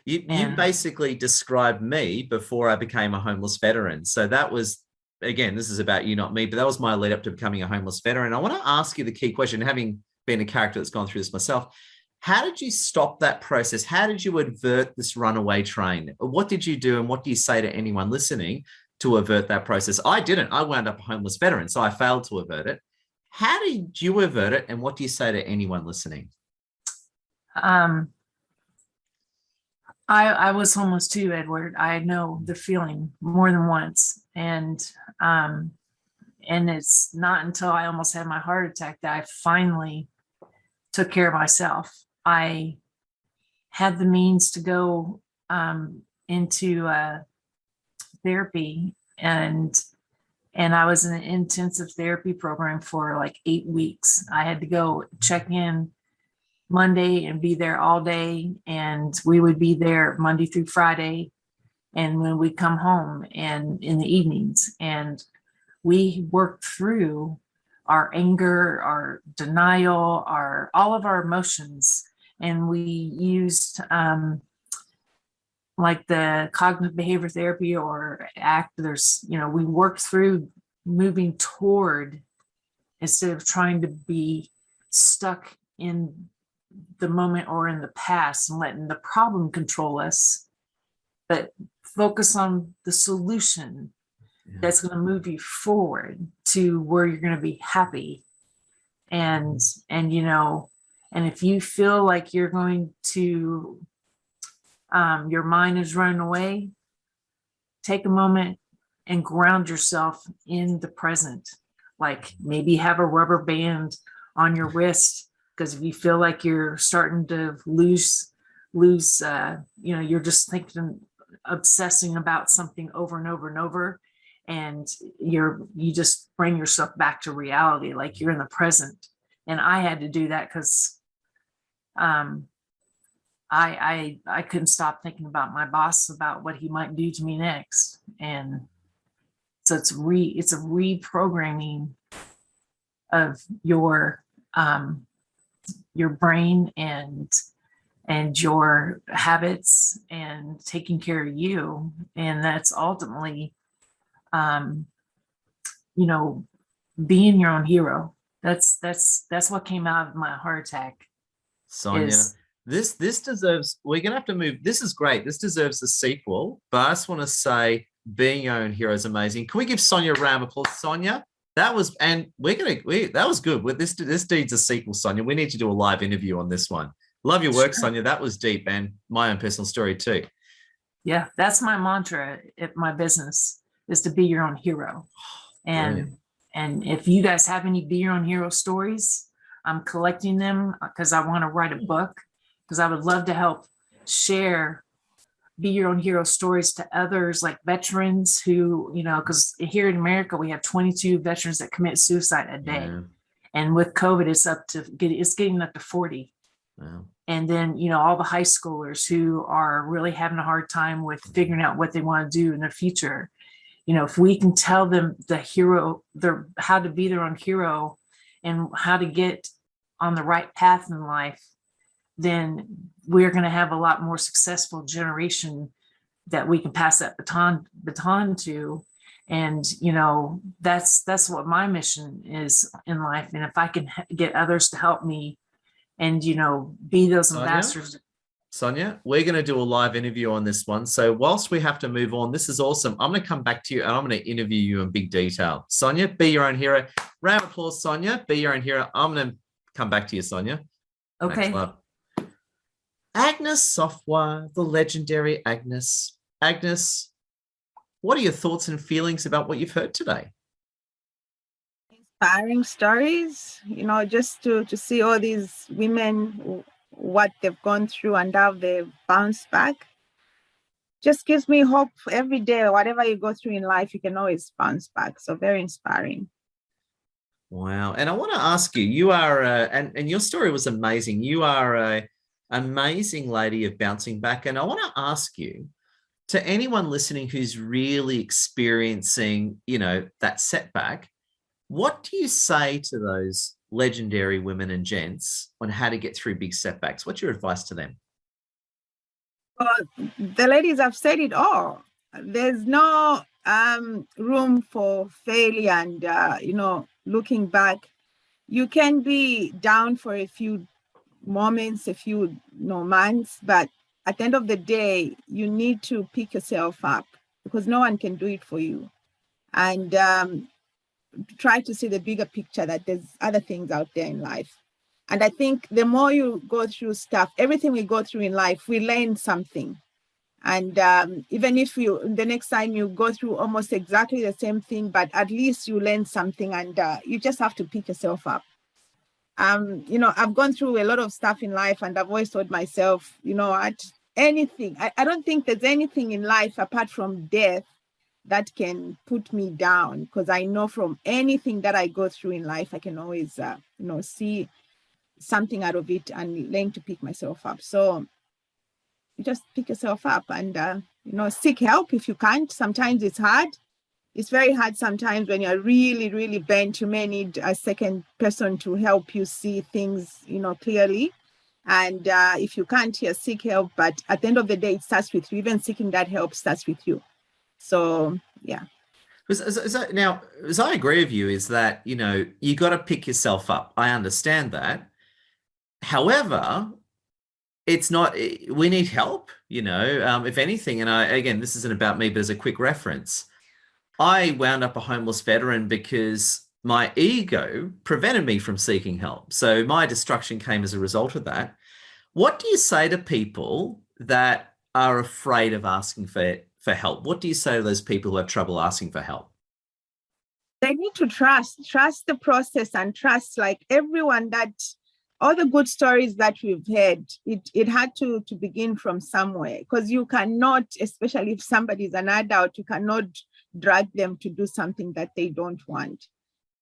You And basically described me before I became a homeless veteran. So that was, again, this is about you, not me, but that was my lead up to becoming a homeless veteran. I want to ask you the key question, having been a character that's gone through this myself. How did you stop that process? How did you avert this runaway train? What did you do, and what do you say to anyone listening to avert that process? I didn't. I wound up a homeless veteran, so I failed to avert it. How did you avert it, and what do you say to anyone listening? I was homeless too, Edward. I know the feeling more than once. And it's not until I almost had my heart attack that I finally took care of myself. I had the means to go into therapy, and I was in an intensive therapy program for like 8 weeks. I had to go check in Monday and be there all day, and we would be there Monday through Friday, and when we come home and in the evenings, and we worked through our anger, our denial, all of our emotions, and we used like the cognitive behavior therapy or ACT. We worked through moving toward, instead of trying to be stuck in the moment or in the past and letting the problem control us, but focus on the solution that's going to move you forward to where you're going to be happy. And if you feel like you're going to, your mind is running away, take a moment and ground yourself in the present. Like maybe have a rubber band on your wrist, because if you feel like you're starting to lose, you're just thinking, obsessing about something over and over and over, and you just bring yourself back to reality, like you're in the present. And I had to do that because I couldn't stop thinking about my boss, about what he might do to me next. And so it's a reprogramming of your brain and your habits, and taking care of you. And that's ultimately being your own hero. That's what came out of my heart attack. Sonia, this deserves, we're gonna have to move. This is great. This deserves a sequel, but I just want to say being your own hero is amazing. Can we give Sonia a round of applause? Sonia, that was, and that was good. With this needs a sequel, Sonia. We need to do a live interview on this one. Love your work, Sonia. That was deep, and my own personal story too. Yeah, that's my mantra at my business, is to be your own hero. And if you guys have any be your own hero stories, I'm collecting them because I want to write a book, because I would love to help share be your own hero stories to others, like veterans who, because here in America, we have 22 veterans that commit suicide a day. Yeah. And with COVID, it's getting up to 40. Wow. And then, all the high schoolers who are really having a hard time with figuring out what they want to do in their future. If we can tell them how to be their own hero and how to get on the right path in life, then we're going to have a lot more successful generation that we can pass that baton to. And, that's what my mission is in life. And if I can get others to help me and, be those ambassadors. Sonia, we're going to do a live interview on this one. So whilst we have to move on, this is awesome. I'm going to come back to you and I'm going to interview you in big detail. Sonia, be your own hero. Round of applause, Sonia. Be your own hero. I'm going to come back to you, Sonia. Okay. Agnes Software, the legendary Agnes. Agnes, what are your thoughts and feelings about what you've heard today? Inspiring stories, just to see all these women, what they've gone through and how they've bounced back, just gives me hope every day. Whatever you go through in life, you can always bounce back. So very inspiring. Wow. And I want to ask you, you are, and your story was amazing. You are an amazing lady of bouncing back. And I want to ask you, to anyone listening who's really experiencing, that setback, what do you say to those legendary women and gents on how to get through big setbacks? What's your advice to them? The ladies have said it all. There's no room for failure, and looking back, you can be down for a few moments, a few months, but at the end of the day, you need to pick yourself up because no one can do it for you. And try to see the bigger picture, that there's other things out there in life. And I think the more you go through stuff, everything we go through in life, we learn something. And even if the next time you go through almost exactly the same thing, but at least you learn something, and you just have to pick yourself up. I've gone through a lot of stuff in life, and I've always told myself, anything, I don't think there's anything in life apart from death that can put me down, because I know from anything that I go through in life, I can always, see something out of it and learn to pick myself up. So you just pick yourself up and, seek help if you can't. Sometimes it's hard. It's very hard sometimes when you're really, really bent. You may need a second person to help you see things, clearly. And if you can't, seek help. But at the end of the day, it starts with you. Even seeking that help starts with you. So, yeah. Now, as I agree with you, is that, you got to pick yourself up. I understand that. However, it's not, we need help, if anything. And again, this isn't about me, but as a quick reference, I wound up a homeless veteran because my ego prevented me from seeking help. So my destruction came as a result of that. What do you say to people that are afraid of asking for help? What do you say to those people who have trouble asking for help? They need to trust the process, and trust, like everyone, that all the good stories that we've heard, it had to begin from somewhere, because you cannot, especially if somebody is an adult, you cannot drag them to do something that they don't want.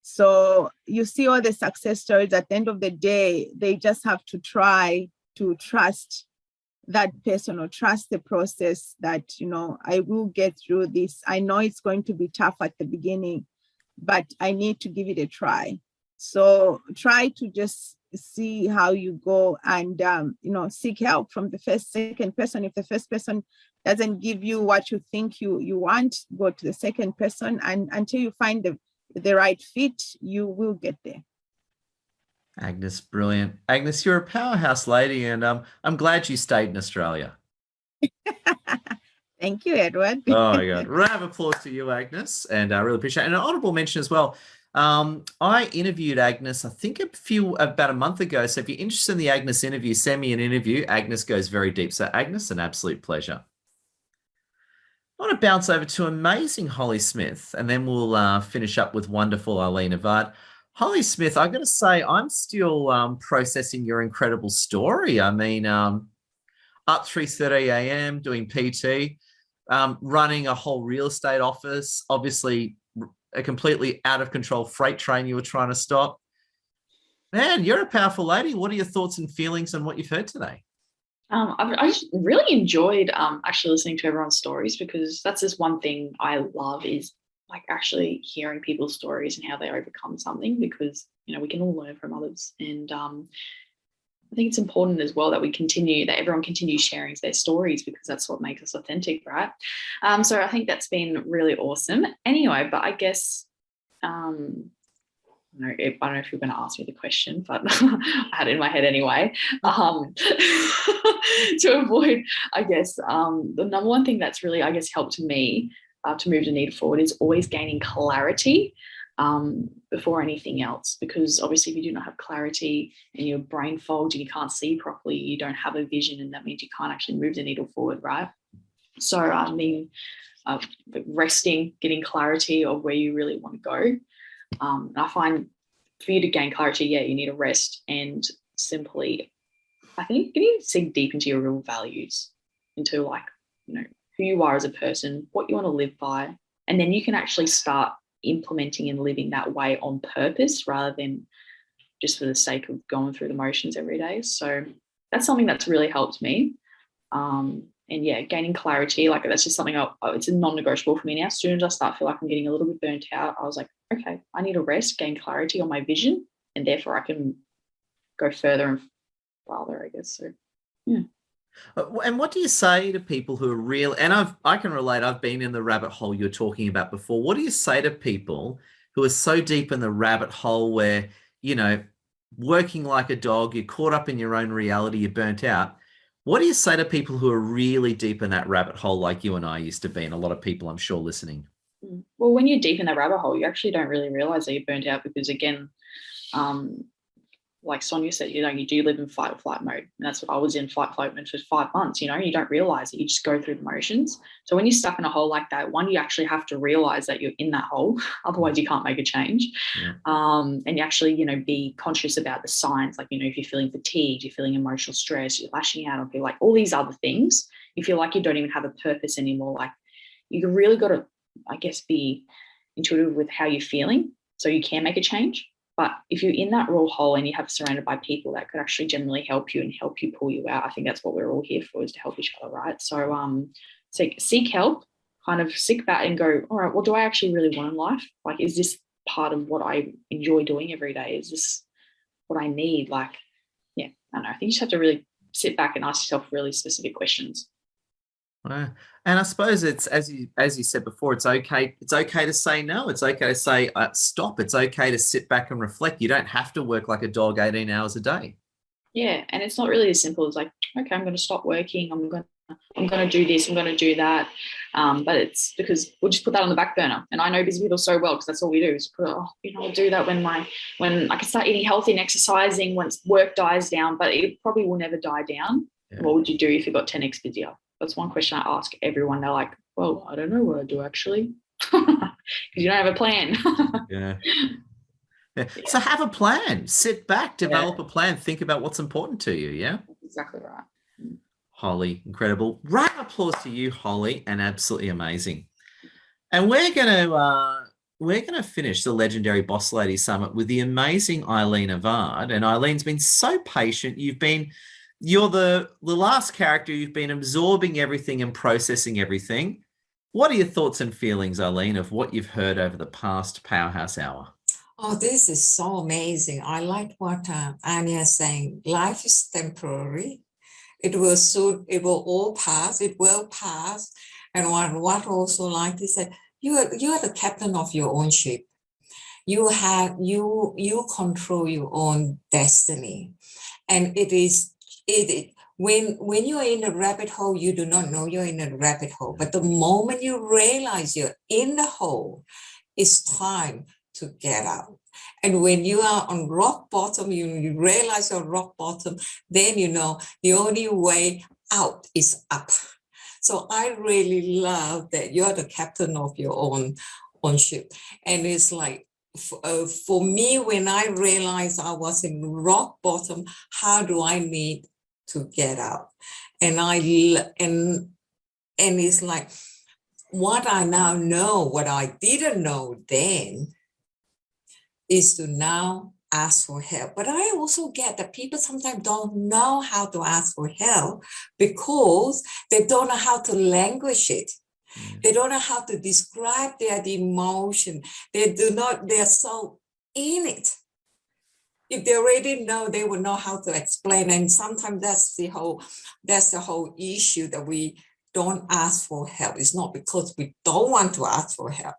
So you see all the success stories, at the end of the day, they just have to try to trust that person, or trust the process, that, I will get through this. I know it's going to be tough at the beginning, but I need to give it a try. So try to just see how you go, and, seek help from the second person. If the first person doesn't give you what you think you want, go to the second person, and until you find the right fit, you will get there. Agnes, brilliant. Agnes, you're a powerhouse lady, and I'm glad you stayed in Australia. Thank you, Edward. Oh my God. Round of applause to you, Agnes, and I really appreciate it. And an honourable mention as well. I interviewed Agnes, I think about a month ago. So if you're interested in the Agnes interview, send me an interview. Agnes goes very deep. So Agnes, an absolute pleasure. I want to bounce over to amazing Holly Smith, and then we'll finish up with wonderful Eileen Vard. Holly Smith, I've got to say, I'm still processing your incredible story. I mean, up 3:30 a.m. doing PT, running a whole real estate office, obviously a completely out of control freight train you were trying to stop. Man, you're a powerful lady. What are your thoughts and feelings on what you've heard today? I just really enjoyed actually listening to everyone's stories, because that's just one thing I love, is like actually hearing people's stories and how they overcome something, because, we can all learn from others. And I think it's important as well that everyone continues sharing their stories, because that's what makes us authentic, right? So I think that's been really awesome. Anyway, but I guess, I don't know if you're going to ask me the question, but I had it in my head anyway. To avoid, I guess, the number one thing that's really, I guess, helped me to move the needle forward is always gaining clarity before anything else, because obviously if you do not have clarity and you're brain fogged and you can't see properly, you don't have a vision, and that means you can't actually move the needle forward, right? So I mean, resting, getting clarity of where you really want to go. I find for you to gain clarity, you need a rest, and simply, I think you need to sink deep into your real values, into who you are as a person, what you want to live by, and then you can actually start implementing and living that way on purpose, rather than just for the sake of going through the motions every day. So that's something that's really helped me. And gaining clarity, that's just something it's a non-negotiable for me now. As soon as I start feel like I'm getting a little bit burnt out, I was like, okay, I need a rest, gain clarity on my vision, and therefore I can go further and farther, I guess. So, yeah. And what do you say to people who are real? And I can relate. I've been in the rabbit hole you're talking about before. What do you say to people who are so deep in the rabbit hole where, you know, working like a dog, you're caught up in your own reality, you're burnt out? What do you say to people who are really deep in that rabbit hole like you and I used to be, and a lot of people I'm sure listening? Well, when you're deep in that rabbit hole, you actually don't really realize that you're burnt out because, again, like Sonia said, you know, you do live in fight or flight mode. And that's what I was in, fight flight mode for 5 months. You know, you don't realize it. You just go through the motions. So when you're stuck in a hole like that, one, you actually have to realize that you're in that hole. Otherwise, you can't make a change. Yeah. And you actually, you know, be conscious about the signs. Like, you know, if you're feeling fatigued, you're feeling emotional stress, you're lashing out on people, like all these other things, you feel like you don't even have a purpose anymore. Like, you really got to, I guess, be intuitive with how you're feeling so you can make a change. But if you're in that raw hole and you have surrounded by people that could actually generally help you and help you pull you out, I think that's what we're all here for, is to help each other, right? So seek help, kind of sit back and go, all right, what do I actually really want in life? Like, is this part of what I enjoy doing every day? Is this what I need? Like, yeah, I don't know. I think you just have to really sit back and ask yourself really specific questions. And I suppose it's, as you said before, it's okay to say no. It's okay to say stop. It's okay to sit back and reflect. You don't have to work like a dog 18 hours a day. Yeah, and it's not really as simple as like, okay, I'm going to stop working. I'm going to do this. I'm going to do that. But it's because we'll just put that on the back burner. And I know busy people so well because that's all we do is put, I'll do that when I can start eating healthy and exercising once work dies down. But it probably will never die down. Yeah. What would you do if you got 10x busier? That's one question I ask everyone. They're like, well, I don't know what I do actually, because you don't have a plan. Yeah. So have a plan. Sit back, develop a plan, think about what's important to you, yeah? That's exactly right. Holly, incredible. Round of applause to you, Holly, and absolutely amazing. And we're gonna finish the legendary Boss Lady Summit with the amazing Eileen Vard. And Eileen's been so patient. You're the last character. You've been absorbing everything and processing everything. What are your thoughts and feelings, Eileen, of what you've heard over the past Powerhouse Hour? Oh, this is so amazing. I like what Anya is saying. Life is temporary. It will all pass. It will pass. And what also like to say, you are the captain of your own ship. You control your own destiny. And when you are in a rabbit hole, you do not know you're in a rabbit hole. But the moment you realize you're in the hole, it's time to get out. And when you are on rock bottom, you realize you're rock bottom, then you know the only way out is up. So I really love that you're the captain of your own ship. And it's like, for me, when I realized I was in rock bottom, how do I need to get out? And it's like, what I now know, what I didn't know then, is to now ask for help. But I also get that people sometimes don't know how to ask for help because they don't know how to language it. They don't know how to describe their emotion. They're so in it. If they already know, they will know how to explain. And sometimes that's the whole issue, that we don't ask for help. It's not because we don't want to ask for help.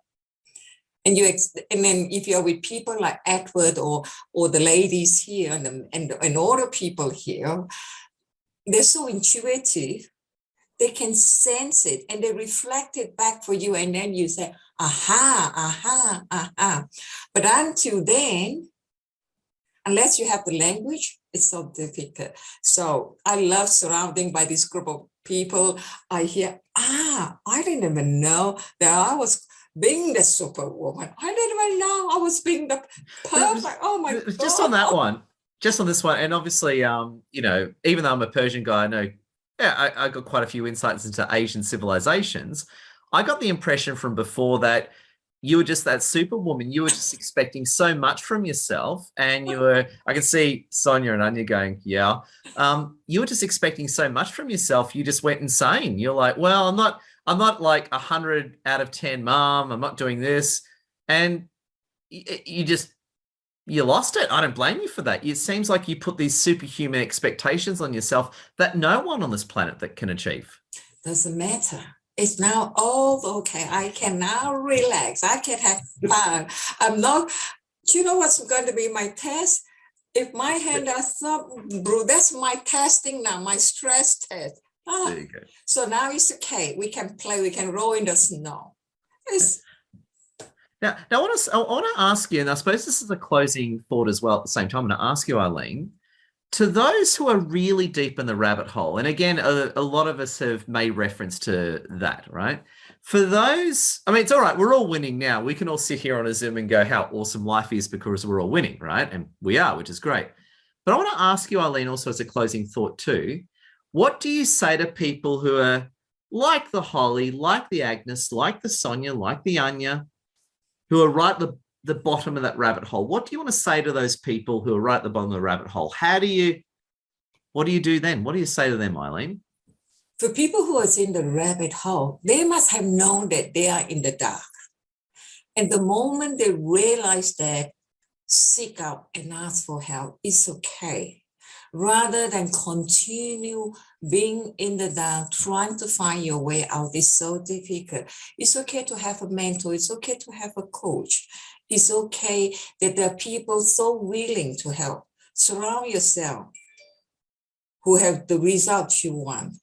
And then if you're with people like Edward or the ladies here and all the people here, they're so intuitive. They can sense it and they reflect it back for you. And then you say, aha. But until then, unless you have the language, it's so difficult. So I love surrounding by this group of people. I hear, I didn't even know that I was being the superwoman. I didn't even know I was being the perfect. Oh my God. Just on that one, just on this one. And obviously, even though I'm a Persian guy, I know, I got quite a few insights into Asian civilizations. I got the impression from before that you were just that superwoman. You were just expecting so much from yourself. And I can see Sonia and Anya going, yeah. You were just expecting so much from yourself. You just went insane. You're like, well, I'm not like 100 out of 10 mom. I'm not doing this. And you just you lost it. I don't blame you for that. It seems like you put these superhuman expectations on yourself that no one on this planet that can achieve. Doesn't matter. It's now all okay. I can now relax. I can have fun. I'm not, you know what's going to be my test? If my hand does not, bro, that's my testing now, my stress test. There you go. So now it's okay. We can play, we can roll in the snow. Now I want to ask you, and I suppose this is a closing thought as well at the same time. I'm going to ask you, Eileen, to those who are really deep in the rabbit hole, and again, a lot of us have made reference to that, right? For those, I mean, it's all right. We're all winning now. We can all sit here on a Zoom and go, how awesome life is because we're all winning, right? And we are, which is great. But I want to ask you, Eileen, also as a closing thought too, what do you say to people who are like the Holly, like the Agnes, like the Sonia, like the Anya, who are right at the bottom of that rabbit hole? What do you want to say to those people who are right at the bottom of the rabbit hole? What do you do then? What do you say to them, Eileen? For people who are in the rabbit hole, they must have known that they are in the dark. And the moment they realize that, seek out and ask for help, it's okay. Rather than continue being in the dark, trying to find your way out is so difficult. It's okay to have a mentor. It's okay to have a coach. It's okay that there are people so willing to help. Surround yourself who have the results you want.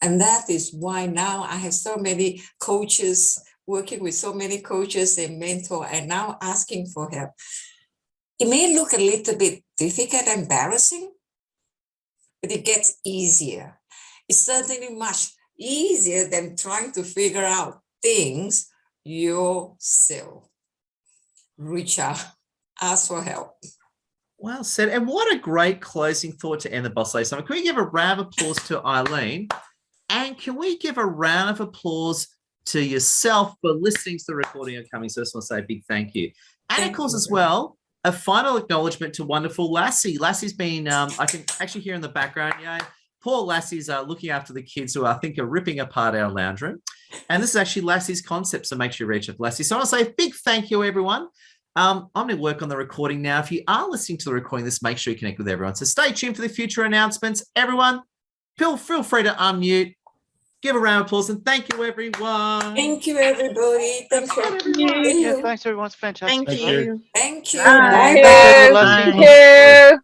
And that is why now I have so many coaches, working with so many coaches and mentors, and now asking for help. It may look a little bit difficult and embarrassing, but it gets easier. It's certainly much easier than trying to figure out things yourself. Reach out, ask for help. Well said. And what a great closing thought to end the Boss Lady Summit. Can we give a round of applause to Eileen? And can we give a round of applause to yourself for listening to the recording and coming? So I just want to say a big thank you. And of course, as well, a final acknowledgement to wonderful Lassie. Lassie's been, I can actually hear in the background, poor Lassie's looking after the kids who I think are ripping apart our lounge room. And this is actually Lassie's concept, so make sure you reach out to Lassie. So I want to say a big thank you, everyone. I'm going to work on the recording now. If you are listening to the recording, this make sure you connect with everyone. So stay tuned for the future announcements. Everyone, feel free to unmute, give a round of applause, and thank you, everyone. Thank you, everybody. Thank you. Yeah, thanks, everyone. It's fantastic. Thank you. Thank you. Bye. Thanks, everyone. Thank you.